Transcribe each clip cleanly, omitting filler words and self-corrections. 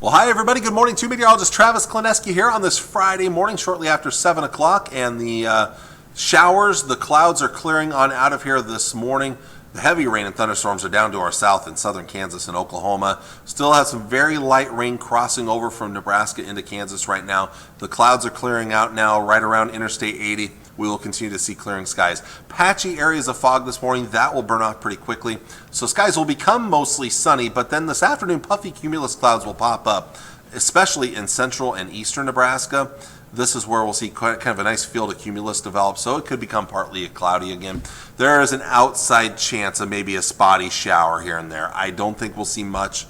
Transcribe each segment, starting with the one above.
Well, hi everybody. Good morning. Meteorologist Travis Klineski here on this Friday morning, shortly after 7 o'clock, and the showers, the clouds are clearing on out of here this morning. The heavy rain and thunderstorms are down to our south in southern Kansas and Oklahoma. Still have some very light rain crossing over from Nebraska into Kansas right now. The clouds are clearing out now right around Interstate 80. We will continue to see clearing skies. Patchy areas of fog this morning, that will burn off pretty quickly. So skies will become mostly sunny, but then this afternoon puffy cumulus clouds will pop up, especially in central and eastern Nebraska. This is where we'll see kind of a nice field of cumulus develop, so it could become partly cloudy again. There is an outside chance of maybe a spotty shower here and there. I don't think we'll see much.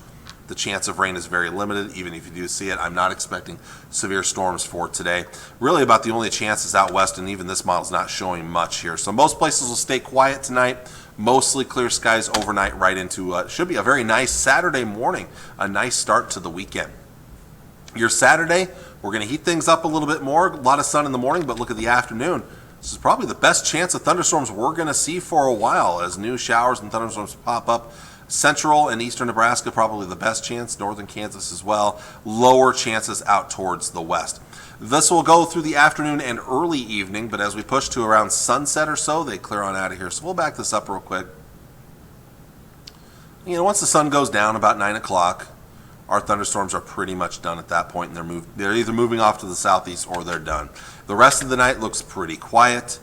The chance of rain is very limited. Even if you do see it, I'm not expecting severe storms for today. Really about the only chances out west, and even this model's not showing much here. So most places will stay quiet tonight. Mostly clear skies overnight right into should be a very nice Saturday morning. A nice start to the weekend. Your Saturday, we're going to heat things up a little bit more. A lot of sun in the morning, but look at the afternoon. This is probably the best chance of thunderstorms we're going to see for a while as new showers and thunderstorms pop up. Central and eastern Nebraska, probably the best chance. Northern Kansas as well. Lower chances out towards the west. This will go through the afternoon and early evening, but as we push to around sunset or so, they clear on out of here. So we'll back this up real quick. Once the sun goes down about 9 o'clock, our thunderstorms are pretty much done at that point, and they're either moving off to the southeast or they're done. The rest of the night looks pretty quiet.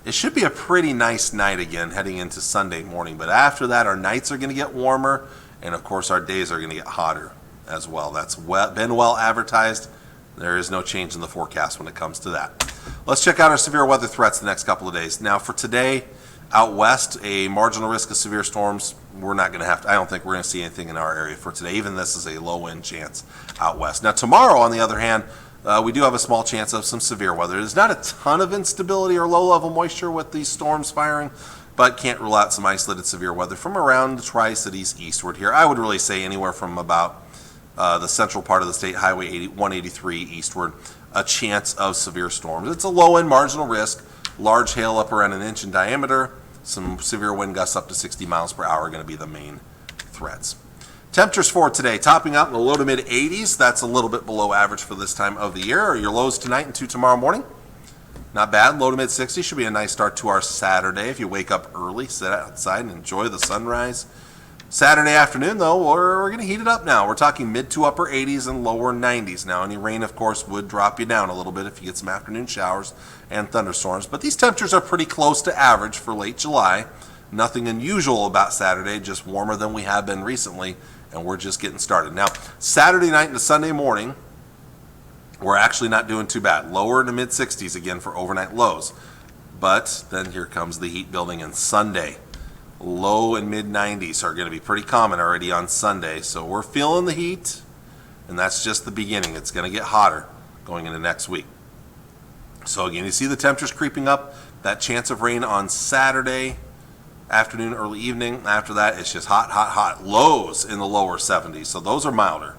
It should be a pretty nice night again heading into Sunday morning, but after that our nights are going to get warmer, and of course our days are going to get hotter as well. That's been well advertised. There is no change in the forecast when it comes to that. Let's check out our severe weather threats the next couple of days. Now for today, out west, a marginal risk of severe storms. We're not going to I don't think we're going to see anything in our area for today. Even this is a low wind chance out west. Now tomorrow, on the other hand, we do have a small chance of some severe weather. There's not a ton of instability or low-level moisture with these storms firing, but can't rule out some isolated severe weather from around the Tri-Cities eastward here. I would really say anywhere from about the central part of the state, Highway 183 eastward, a chance of severe storms. It's a low-end marginal risk. Large hail up around an inch in diameter. Some severe wind gusts up to 60 miles per hour are going to be the main threats. Temperatures for today, topping out in the low to mid 80s. That's a little bit below average for this time of the year. Your lows tonight and tomorrow morning. Not bad. Low to mid 60s should be a nice start to our Saturday. If you wake up early, sit outside and enjoy the sunrise. Saturday afternoon, though, we're going to heat it up now. We're talking mid to upper 80s and lower 90s. Now, any rain, of course, would drop you down a little bit if you get some afternoon showers and thunderstorms. But these temperatures are pretty close to average for late July. Nothing unusual about Saturday, just warmer than we have been recently, and we're just getting started. Now, Saturday night into Sunday morning, we're actually not doing too bad. Lower to mid 60s again for overnight lows. But then here comes the heat building in Sunday. Low and mid 90s are going to be pretty common already on Sunday. So we're feeling the heat, and that's just the beginning. It's going to get hotter going into next week. So again, you see the temperatures creeping up. That chance of rain on Saturday afternoon, early evening. After that, it's just hot, hot, hot. Lows in the lower 70s, so those are milder.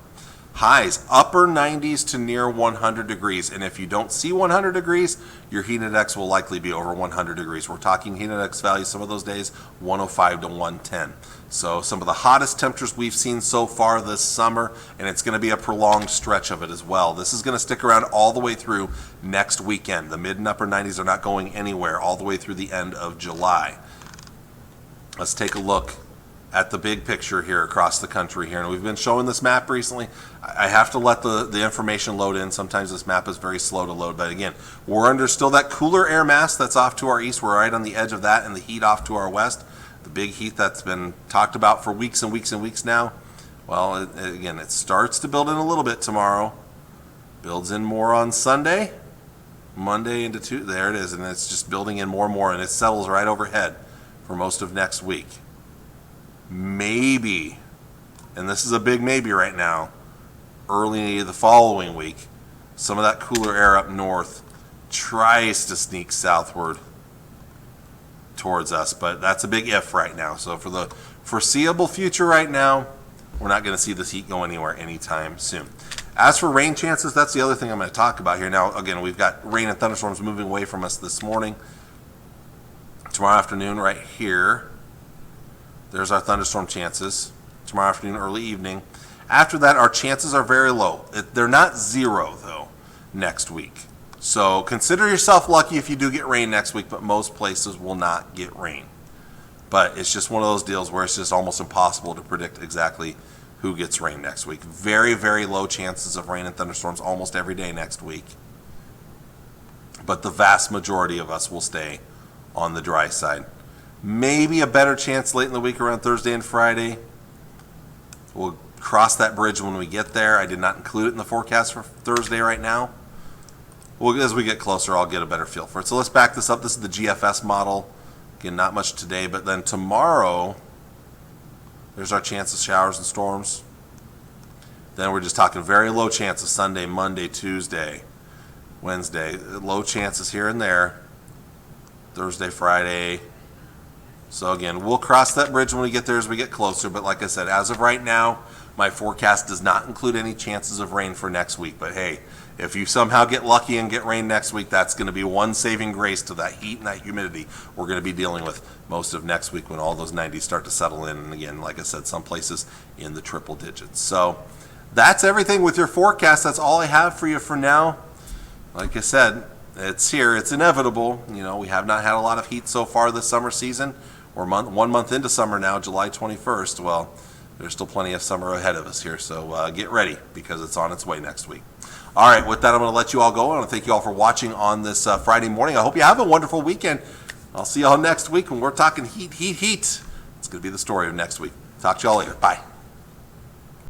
Highs, upper 90s to near 100 degrees. And if you don't see 100 degrees, your heat index will likely be over 100 degrees. We're talking heat index values some of those days, 105 to 110. So some of the hottest temperatures we've seen so far this summer, and it's going to be a prolonged stretch of it as well. This is going to stick around all the way through next weekend. The mid and upper 90s are not going anywhere all the way through the end of July. Let's take a look at the big picture here across the country here. And we've been showing this map recently. I have to let the information load in. Sometimes this map is very slow to load. But again, we're under still that cooler air mass that's off to our east. We're right on the edge of that, and the heat off to our west. The big heat that's been talked about for weeks and weeks and weeks now. Well, again, it starts to build in a little bit tomorrow. Builds in more on Sunday. Monday into Tuesday. There it is. And it's just building in more and more. And it settles right overhead for most of next week. Maybe, and this is a big maybe right now, early the following week, some of that cooler air up north tries to sneak southward towards us, but that's a big if right now. So for the foreseeable future right now, we're not going to see this heat go anywhere anytime soon. As for rain chances, that's the other thing I'm going to talk about here. Now, again, we've got rain and thunderstorms moving away from us this morning. Tomorrow afternoon right here, there's our thunderstorm chances. Tomorrow afternoon, early evening. After that, our chances are very low. They're not zero, though, next week. So consider yourself lucky if you do get rain next week, but most places will not get rain. But it's just one of those deals where it's just almost impossible to predict exactly who gets rain next week. Very, very low chances of rain and thunderstorms almost every day next week. But the vast majority of us will stay on the dry side. Maybe a better chance late in the week around Thursday and Friday. We'll cross that bridge when we get there. I did not include it in the forecast for Thursday right now. Well, as we get closer, I'll get a better feel for it. So let's back this up. This is the GFS model. Again, not much today, but then tomorrow, there's our chance of showers and storms. Then we're just talking very low chances Sunday, Monday, Tuesday, Wednesday. Low chances here and there. Thursday, Friday. So again, we'll cross that bridge when we get there as we get closer. But like I said, as of right now, my forecast does not include any chances of rain for next week. But hey, if you somehow get lucky and get rain next week, that's going to be one saving grace to that heat and that humidity we're going to be dealing with most of next week when all those 90s start to settle in. And again, like I said, some places in the triple digits. So that's everything with your forecast. That's all I have for you for now. Like I said, it's here. It's inevitable. You know, we have not had a lot of heat so far this summer season. We're 1 month into summer now, July 21st. Well, there's still plenty of summer ahead of us here, so get ready because it's on its way next week. All right, with that, I'm going to let you all go. I want to thank you all for watching on this Friday morning. I hope you have a wonderful weekend. I'll see you all next week when we're talking heat. It's going to be the story of next week. Talk to you all later. Bye.